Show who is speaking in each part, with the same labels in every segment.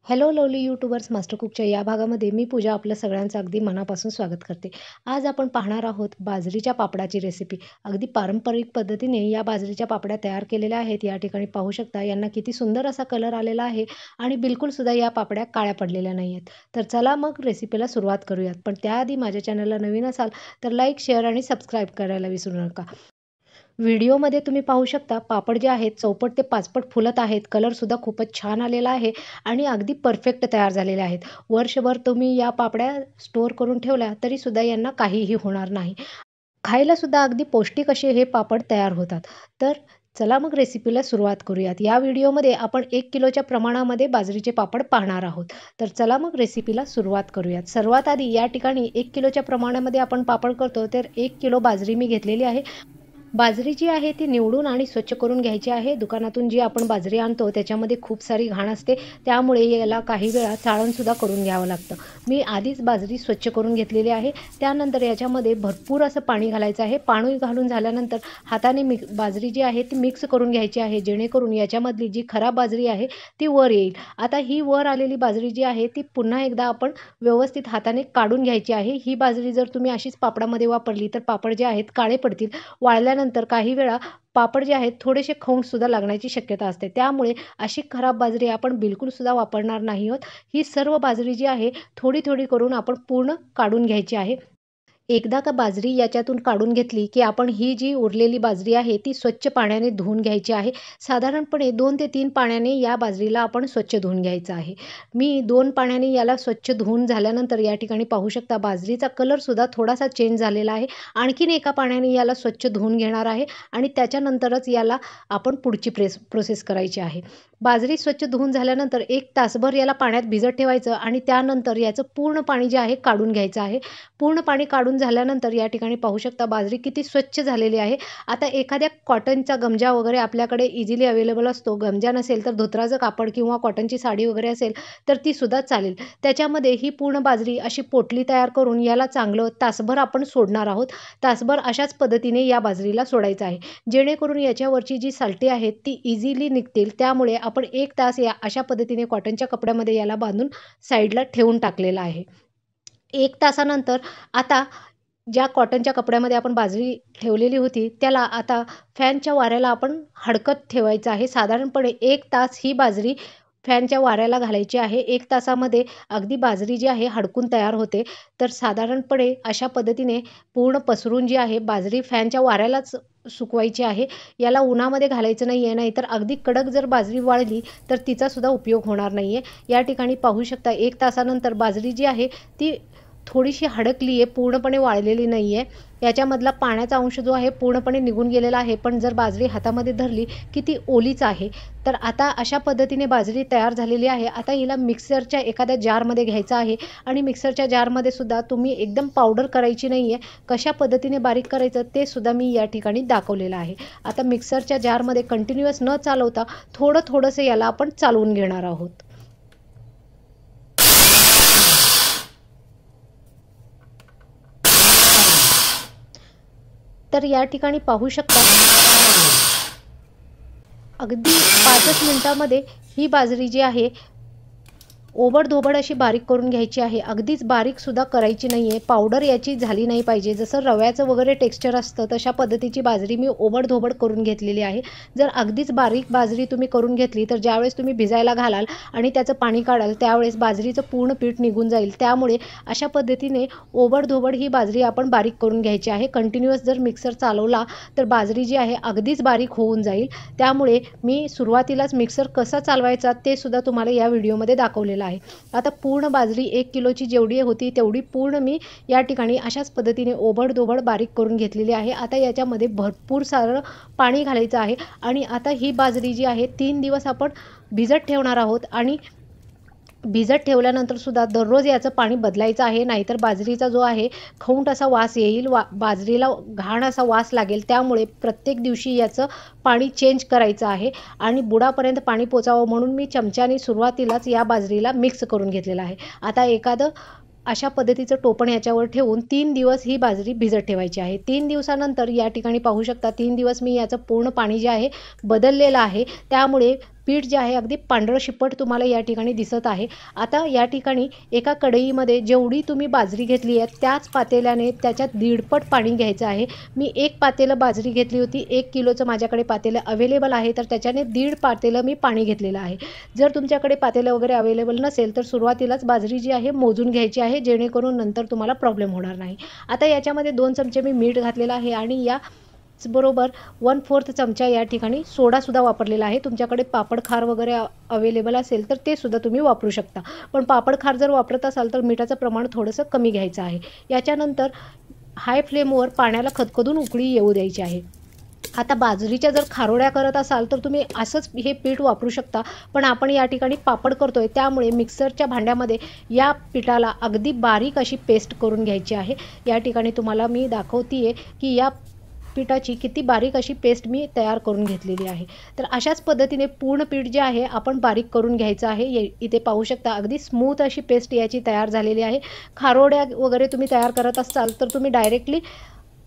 Speaker 1: Hello lovely YouTubers master कुकच्या या भागामध्ये मी पूजा आपल्या सगळ्यांचं अगदी मनापासून स्वागत करते. आज आपण पाहणार आहोत बाजरीच्या पापडाची रेसिपी. अगदी पारंपरिक पद्धतीने या बाजरीच्या पापड्या तयार केलेल्या आहेत. या ठिकाणी पाहू शकता यांना किती सुंदर असा कलर आलेला आहे आणि बिलकुलसुद्धा या पापड्या काळ्या पडलेल्या नाही आहेत. तर चला मग रेसिपीला सुरुवात करूयात. पण त्याआधी माझ्या चॅनलला नवीन असाल तर लाईक, शेअर आणि सबस्क्राईब करायला विसरू नका. व्हिडिओमध्ये तुम्ही पाहू शकता पापड जे आहेत चौपट ते पाचपट फुलत आहेत. कलरसुद्धा खूपच छान आलेला आहे आणि अगदी परफेक्ट तयार झालेले आहेत. वर्षभर तुम्ही या पापड्या स्टोअर करून ठेवल्या तरीसुद्धा यांना काहीही होणार नाही. खायलासुद्धा अगदी पौष्टिक असे हे पापड तयार होतात. तर चला मग रेसिपीला सुरुवात करूयात. या व्हिडिओमध्ये आपण 1 किलोच्या प्रमाणामध्ये बाजरीचे पापड पाहणार आहोत. तर चला मग रेसिपीला सुरुवात करूयात. सर्वात आधी या ठिकाणी 1 किलोच्या प्रमाणामध्ये आपण पापड करतो तर 1 किलो बाजरी मी घेतलेली आहे. बाजरी जी आहे ती निवडून आणि स्वच्छ करून घ्यायची आहे. दुकानातून जी आपण बाजरी आणतो त्याच्यामध्ये खूप सारी घाण असते, त्यामुळे याला काही वेळा चाळणसुद्धा करून घ्यावं लागतं. मी आधीच बाजरी स्वच्छ करून घेतलेली आहे. त्यानंतर याच्यामध्ये भरपूर असं पाणी घालायचं आहे. पाणी घालून झाल्यानंतर हाताने बाजरी जी आहे ती मिक्स करून घ्यायची आहे, जेणेकरून याच्यामधली जी खराब बाजरी आहे ती वर येईल. आता ही वर आलेली बाजरी जी आहे ती पुन्हा एकदा आपण व्यवस्थित हाताने काढून घ्यायची आहे. ही बाजरी जर तुम्ही अशीच पापडामध्ये वापरली तर पापड जे आहेत काळे पडतील. वाळल्यानंतर काही वेळा पापड जे आहेत थोडेसे खवूनसुद्धा लागण्याची शक्यता असते. त्यामुळे अशी खराब बाजरी आपण बिलकुलसुद्धा वापरणार नाही आहोत. ही सर्व बाजरी जी आहे थोडी-थोडी करून आपण पूर्ण काढून घ्यायची आहे. एकदा का बाजरी याच्यातून काढून घेतली, की आपण ही जी उरलेली बाजरी आहे ती स्वच्छ पाण्याने धुवून घ्यायची आहे. साधारणपणे 2 ते 3 पाण्याने या बाजरीला आपण स्वच्छ धुवून घ्यायचं आहे. मी 2 पाण्याने याला स्वच्छ धुवून झाल्यानंतर या ठिकाणी पाहू शकता बाजरीचा कलरसुद्धा थोडासा चेंज झालेला आहे. आणखीन एका पाण्याने याला स्वच्छ धुवून घेणार आहे आणि त्याच्यानंतरच याला आपण पुढची प्रोसेस करायची आहे. बाजरी स्वच्छ धुवून झाल्यानंतर 1 तासभर याला पाण्यात भिजत ठेवायचं आणि त्यानंतर याचं पूर्ण पाणी जे आहे काढून घ्यायचं आहे. पूर्ण पाणी काढून झाल्यानंतर या ठिकाणी पाहू शकता बाजरी किती स्वच्छ झालेली आहे. आता एखाद्या कॉटनचा गंजा वगैरे आपल्याकडे इझिली अवेलेबल असतो. गंजा नसेल तर धोतराचं कापड किंवा कॉटनची साडी वगैरे असेल तर तीसुद्धा चालेल. त्याच्यामध्ये ही पूर्ण बाजरी अशी पोटली तयार करून याला चांगलं तासभर आपण सोडणार आहोत. तासभर अशाच पद्धतीने या बाजरीला सोडायचं आहे. जेणेकरून याच्यावरची जी सालटी आहेत ती इझिली निघतील. त्यामुळे आपण 1 तास या अशा पद्धतीने कॉटनच्या कपड्यामध्ये याला बांधून साईडला ठेवून टाकलेला आहे. 1 तासानंतर आता ज्या कॉटनच्या कपड्यामध्ये आपण बाजरी ठेवलेली होती, त्याला आता फॅनच्या वाऱ्याला आपण हडकत ठेवायचं आहे. साधारणपणे 1 तास ही बाजरी फॅनच्या वाऱ्याला घालायची आहे. 1 तासामध्ये अगदी बाजरी जी आहे हडकून तयार होते. तर साधारणपणे अशा पद्धतीने पूर्ण पसरून जी आहे बाजरी फॅनच्या वाऱ्यालाच सुकवायची आहे. याला उन्हामध्ये घालायचं नाही आहे, नाहीतर अगदी कडक जर बाजरी वाळली तर तिचासुद्धा उपयोग होणार नाही आहे. या ठिकाणी पाहू शकता 1 तासानंतर बाजरी जी आहे ती थोडीशी हडकली आहे, पूर्णपणे वाळलेली नाही आहे. याच्यामधला पाण्याचा अंश जो आहे पूर्णपणे निघून गेलेला आहे. पण जर बाजरी हातामध्ये धरली की ती ओलीच आहे. तर आता अशा पद्धतीने बाजरी तयार झालेली आहे. आता हिला मिक्सरच्या एखाद्या जारमध्ये घ्यायचं आहे आणि मिक्सरच्या जारमध्ये सुद्धा तुम्ही एकदम पावडर करायची नाही आहे. कशा पद्धतीने बारीक करायचं ते सुद्धा मी या ठिकाणी दाखवलेलं आहे. आता मिक्सरच्या जारमध्ये कंटिन्युअस न चालवता थोडंसं याला आपण चालवून घेणार आहोत. तर या ठिकाणी पाहू शकता अगदी 5च मिनिटामध्ये ही बाजरी जी आहे ओबड-धोबड अशी बारीक करून घ्यायची आहे. अगदीच बारीकसुद्धा करायची नाही आहे. पावडर याची झाली नाही पाहिजे. जसं रव्याचं वगैरे टेक्स्चर असतं तशा पद्धतीची बाजरी मी ओबड-धोबड करून घेतलेली आहे. जर अगदीच बारीक बाजरी तुम्ही करून घेतली तर ज्यावेळेस तुम्ही भिजायला घालाल आणि त्याचं पाणी काढाल त्यावेळेस बाजरीचं पूर्ण पीठ निघून जाईल. त्यामुळे अशा पद्धतीने ओबड-धोबड ही बाजरी आपण बारीक करून घ्यायची आहे. कंटिन्युअस जर मिक्सर चालवला तर बाजरी जी आहे अगदीच बारीक होऊन जाईल. त्यामुळे मी सुरुवातीलाच मिक्सर कसा चालवायचा ते सुद्धा तुम्हाला या व्हिडिओमध्ये दाखवलेलं आहे. आता पूर्ण बाजरी 1 किलोची जेवढी होती तेवढी पूर्ण मी या ठिकाणी अशाच पद्धतीने ओबड-धोबड बारीक करून घेतलेली आहे. आता याच्यामध्ये भरपूर सारं पाणी घालायचं आहे आणि आता ही बाजरी जी आहे 3 दिवस आपण भिजत ठेवणार आहोत आणि भिजत ठेवल्यानंतर सुद्धा दररोज याचं पाणी बदलायचं आहे. नाहीतर बाजरीचा जो आहे खवूट असा वास येईल, बाजरीला घाण असा वास लागेल. त्यामुळे प्रत्येक दिवशी याचं पाणी चेंज करायचं आहे आणि बुडापर्यंत पाणी पोचावं म्हणून मी चमच्याने सुरुवातीलाच या बाजरीला मिक्स करून घेतलेलं आहे. आता एखादं अशा पद्धतीचं टोपण याच्यावर ठेवून 3 दिवस ही बाजरी भिजत ठेवायची आहे. 3 दिवसानंतर या ठिकाणी पाहू शकता 3 दिवस मी याचं पूर्ण पाणी जे आहे बदललेलं आहे. त्यामुळे पीठ जे आहे अगदी पांढरं शिपट तुम्हाला या ठिकाणी दिसत आहे. आता या ठिकाणी एका कढईमध्ये जेवढी तुम्ही बाजरी घेतली आहे त्याच पातेल्याने त्याच्यात दीडपट पाणी घ्यायचं आहे. मी 1 पातेलं बाजरी घेतली होती. 1 किलोचं माझ्याकडे पातेलं अवेलेबल आहे, तर त्याच्याने 1.5 पातेलं मी पाणी घेतलेलं आहे. जर तुमच्याकडे पातेलं वगैरे अवेलेबल नसेल तर सुरुवातीलाच बाजरी जी आहे मोजून घ्यायची आहे, जेणेकरून नंतर तुम्हाला प्रॉब्लेम होणार नाही. आता याच्यामध्ये 2 चमचे मी मीठ घातलेलं आहे आणि या बरोबर 1/4 चमचा या ठिकाणी सोडासुद्धा वापरलेला आहे. तुमच्याकडे पापड खार वगैरे अवेलेबल असेल तर ते सुद्धा तुम्ही वापरू शकता. पण पापड खार जर वापरत असाल तर मिठाचं प्रमाण थोडंसं कमी घ्यायचं आहे. याच्यानंतर हाय फ्लेमवर पाण्याला खदखदून उकळी येऊ द्यायची आहे. आता बाजरीच्या जर खारोड्या करत असाल तर तुम्ही असंच हे पीठ वापरू शकता, पण आपण या ठिकाणी पापड करतोय त्यामुळे मिक्सरच्या भांड्यामध्ये या पिठाला अगदी बारीक अशी पेस्ट करून घ्यायची आहे. या ठिकाणी तुम्हाला मी दाखवते की या पिठाची किती बारीक अशी पेस्ट मी तयार करून घेतलेली आहे. तर अशाच पद्धतीने पूर्ण पीठ जे आहे आपण बारीक करून घ्यायचं आहे. इथे पाहू शकता अगदी स्मूथ अशी पेस्ट याची तयार झालेली आहे. खारोड्या वगैरे तुम्ही तयार करत असाल तर तुम्ही डायरेक्टली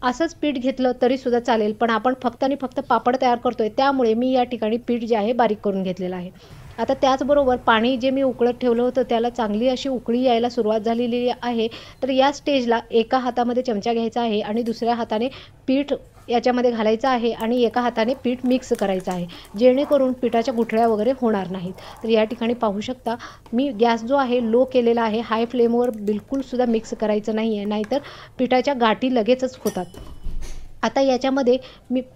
Speaker 1: असंच पीठ घेतलं तरीसुद्धा चालेल, पण आपण फक्त आणि फक्त पापड तयार करतोय त्यामुळे मी या ठिकाणी पीठ जे आहे बारीक करून घेतलेलं आहे. आता त्याचबरोबर पाणी जे मी उकळत ठेवलं होतं त्याला चांगली अशी उकळी यायला सुरुवात झालेली आहे. तर या स्टेजला एका हातामध्ये चमचा घ्यायचा आहे आणि दुसऱ्या हाताने पीठ याच्यामध्ये घालायचं आहे आणि एका हाताने पीठ मिक्स करायचं आहे, जेणेकरून पिठाच्या गुठळ्या वगैरे होणार नाहीत. तर या ठिकाणी पाहू शकता मी गॅस जो आहे लो केलेला आहे. हाय फ्लेमवर बिलकुलसुद्धा मिक्स करायचं नाही आहे, नाहीतर पिठाच्या गाठी लगेचच होतात. आता याच्यामध्ये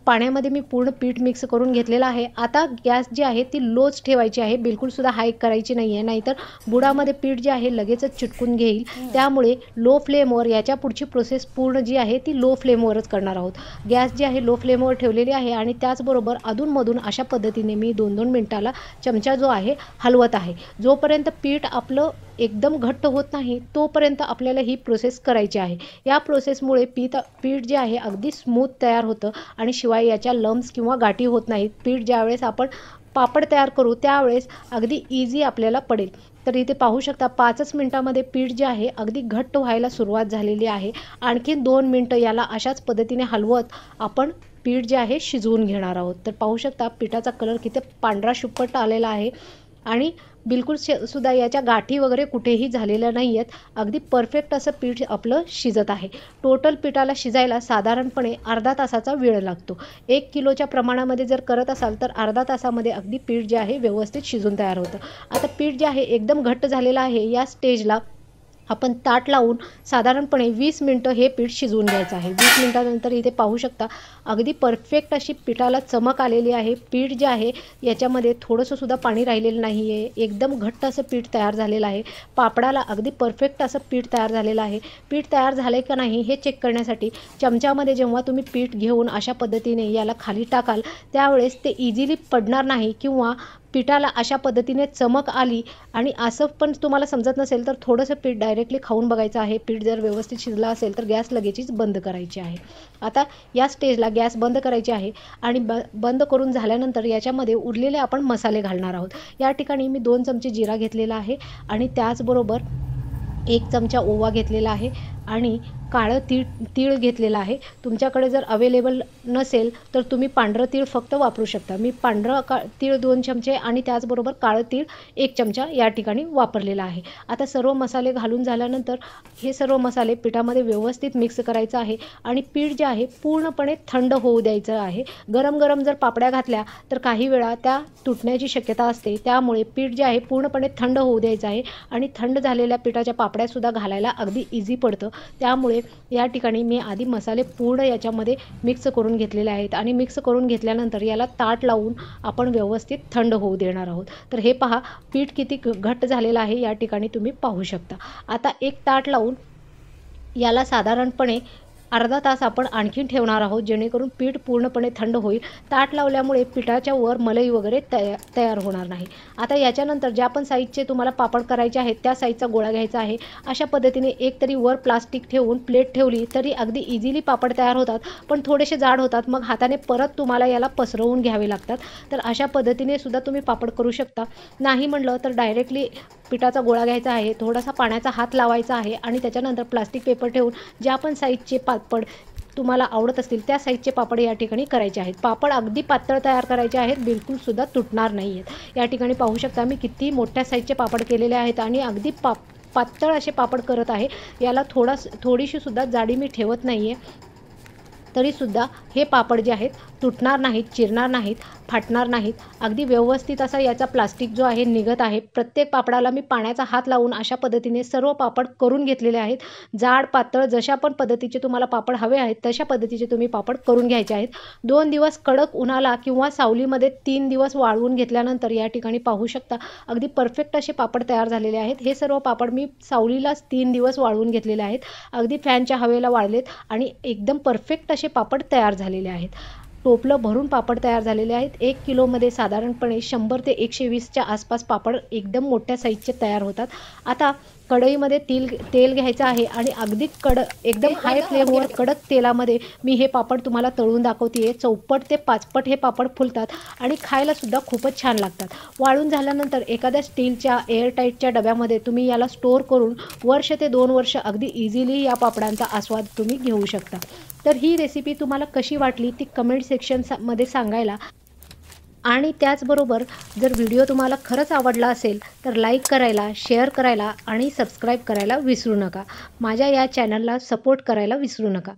Speaker 1: पाण्यामध्ये मी पूर्ण पीठ मिक्स करून घेतलेलं आहे. आता गॅस जी आहे ती लोच ठेवायची आहे, बिलकुलसुद्धा हाय करायची नाही आहे, नाहीतर बुडामध्ये पीठ जे आहे लगेचच चिटकून घेईल. त्यामुळे लो फ्लेमवर याच्या पुढची प्रोसेस पूर्ण जी आहे ती लो फ्लेमवरच करणार आहोत. गॅस जी आहे लो फ्लेमवर ठेवलेली आहे आणि त्याचबरोबर अधूनमधून अशा पद्धतीने मी 2-2 मिनटाला चमचा जो आहे हलवत आहे. जोपर्यंत पीठ आपलं एकदम घट्ट होत नाही तोपर्यंत आपल्याला ही प्रोसेस करायची आहे. या प्रोसेसमुळे पीठ जे आहे अगदी स्मूथ तयार होतं आणि शिवाय याच्या लम्स किंवा गाठी होत नाहीत. पीठ ज्यावेळेस आपण पापड तयार करू त्यावेळेस अगदी इझी आपल्याला पडेल. तर इथे पाहू शकता 5च मिनिटामध्ये पीठ जे आहे अगदी घट्ट व्हायला सुरुवात झालेली आहे. आणखीन 2 मिनटं याला अशाच पद्धतीने हलवत आपण पीठ जे आहे शिजवून घेणार आहोत. तर पाहू शकता पिठाचा कलर किती पांढरा शुभ्र आलेला आहे आणि बिलकुल सुद्धा याच्या गाठी वगैरे कुठेही झालेल्या नाही आहेत. अगदी परफेक्ट असं पीठ आपलं शिजत आहे. टोटल पिठाला शिजायला साधारणपणे अर्धा तासाचा वेळ लागतो. 1 किलोच्या प्रमाणामध्ये जर करत असाल तर अर्धा तासामध्ये अगदी पीठ जे आहे व्यवस्थित शिजून तयार होतं. आता पीठ जे आहे एकदम घट्ट झालेलं आहे. या स्टेजला आपण ताट लावून साधारणपणे 20 मिनटं हे पीठ शिजवून घ्यायचं आहे. 20 मिनटानंतर इथे पाहू शकता अगदी परफेक्ट अशी पिठाला चमक आलेली आहे. पीठ जे आहे याच्यामध्ये थोडंसंसुद्धा पाणी राहिलेलं नाही आहे. एकदम घट्ट असं पीठ तयार झालेलं आहे. पापडाला अगदी परफेक्ट असं पीठ तयार झालेलं आहे. पीठ तयार झालं आहे का नाही हे चेक करण्यासाठी चमच्यामध्ये जेव्हा तुम्ही पीठ घेऊन अशा पद्धतीने याला खाली टाकाल त्यावेळेस ते इझिली पडणार नाही किंवा पिठाला अशा पद्धतीने चमक आली आणि असं पण तुम्हाला समजत नसेल तर थोडंसं पीठ डायरेक्टली खाऊन बघायचं आहे. पीठ जर व्यवस्थित शिजलं असेल तर गॅस लगेचच बंद करायची आहे. आता या स्टेजला गॅस बंद करायची आहे आणि बंद करून झाल्यानंतर याच्यामध्ये उरलेले आपण मसाले घालणार आहोत. या ठिकाणी मी 2 चमचे जिरा घेतलेला आहे आणि त्याचबरोबर 1 चमचा ओवा घेतलेला आहे आणि काळं तीळ घेतलेलं आहे. तुमच्याकडे जर अवेलेबल नसेल तर तुम्ही पांढरं तीळ फक्त वापरू शकता. मी पांढरं तीळ 2 चमचे आणि त्याचबरोबर काळं तीळ 1 चमचा या ठिकाणी वापरलेला आहे. आता सर्व मसाले घालून झाल्यानंतर हे सर्व मसाले पिठामध्ये व्यवस्थित मिक्स करायचं आहे आणि पीठ जे आहे पूर्णपणे थंड होऊ द्यायचं आहे. गरम गरम जर पापड्या घातल्या तर काही वेळा त्या तुटण्याची शक्यता असते. त्यामुळे पीठ जे आहे पूर्णपणे थंड होऊ द्यायचं आहे आणि थंड झालेल्या पिठाच्या पापड्यासुद्धा घालायला अगदी इझी पडतं. त्यामुळे या ठिकाणी मी आधी मसाले पूर्ण याच्यामध्ये मिक्स करून घेतलेले आहेत आणि मिक्स करून घेतल्यानंतर याला ताट लावून आपण व्यवस्थित थंड होऊ देणार आहोत. तर हे पहा पीठ किती घट्ट झालेलं आहे या ठिकाणी तुम्ही पाहू शकता. आता एक ताट लावून याला साधारणपणे अर्धा तास आपण आणखीन ठेवणार आहोत, जेणेकरून पीठ पूर्णपणे थंड होईल. ताट लावल्यामुळे पिठाच्या वर मलई वगैरे तयार होणार नाही. आता याच्यानंतर ज्या पण साईजचे तुम्हाला पापड करायचे आहेत त्या साईजचा गोळा घ्यायचा आहे. अशा पद्धतीने एक तरी वर प्लास्टिक ठेवून प्लेट ठेवली तरी अगदी इझिली पापड तयार होतात, पण थोडेसे जाड होतात. मग हाताने परत तुम्हाला याला पसरवून घ्यावे लागतात. तर अशा पद्धतीने सुद्धा तुम्ही पापड करू शकता. नाही म्हणलं तर डायरेक्टली पिठाचा गोळा घ्यायचा आहे, थोडासा पाण्याचा हात लावायचा आहे आणि त्याच्यानंतर प्लास्टिक पेपर ठेवून ज्या पण साईजचे पापड तुम्हाला आवडत असतील त्या साईजचे पापड या ठिकाणी करायचे आहेत. पापड अगदी पातळ तयार करायचे आहेत, बिलकुलसुद्धा तुटणार नाही आहेत. या ठिकाणी पाहू शकता मी किती मोठ्या साईजचे पापड केलेले आहेत आणि अगदी पातळ असे पापड करत आहे. याला थोडीशीसुद्धा जाडी मी ठेवत नाही आहे. तरीसुद्धा हे पापड जे आहेत तुटणार नाहीत, चिरणार नाहीत, फाटणार नाहीत. अगदी व्यवस्थित असा याचा प्लास्टिक जो आहे निघत आहे. प्रत्येक पापडाला मी पाण्याचा हात लावून अशा पद्धतीने सर्व पापड करून घेतलेले आहेत. जाड, पातळ जशा पण पद्धतीचे तुम्हाला पापड हवे आहेत तशा पद्धतीचे तुम्ही पापड करून घ्यायचे आहेत. 2 दिवस कडक उन्हाला किंवा सावलीमध्ये 3 दिवस वाळवून घेतल्यानंतर या ठिकाणी पाहू शकता अगदी परफेक्ट असे पापड तयार झालेले आहेत. हे सर्व पापड मी सावलीलाच 3 दिवस वाळवून घेतलेले आहेत. अगदी फॅनच्या हवेला वाळलेत आणि एकदम परफेक्ट असे पापड तयार झालेले आहेत. टोपलं भरून पापड तयार झालेले आहेत. 1 किलोमध्ये साधारणपणे 100 ते 120च्या आसपास पापड एकदम मोठ्या साईजचे तयार होतात. आता कढईमध्ये तेल घ्यायचं आहे आणि अगदी एकदम हाय फ्लेमवर कडक तेलामध्ये मी हे पापड तुम्हाला तळून दाखवते. 4पट ते 5पट हे पापड फुलतात आणि खायलासुद्धा खूपच छान लागतात. वाळून झाल्यानंतर एखाद्या स्टीलच्या एअरटाईटच्या डब्यामध्ये तुम्ही याला स्टोअर करून वर्ष ते 2 वर्ष अगदी इझिली या पापडांचा आस्वाद तुम्ही घेऊ शकता. तर ही रेसिपी तुम्हाला कशी वाटली ती कमेंट सेक्शनमध्ये सांगायला आणि त्याचबरोबर जर व्हिडिओ तुम्हाला खरंच आवडला असेल तर लाईक करायला, शेअर करायला आणि सबस्क्राईब करायला विसरू नका. माझ्या या चॅनलला सपोर्ट करायला विसरू नका.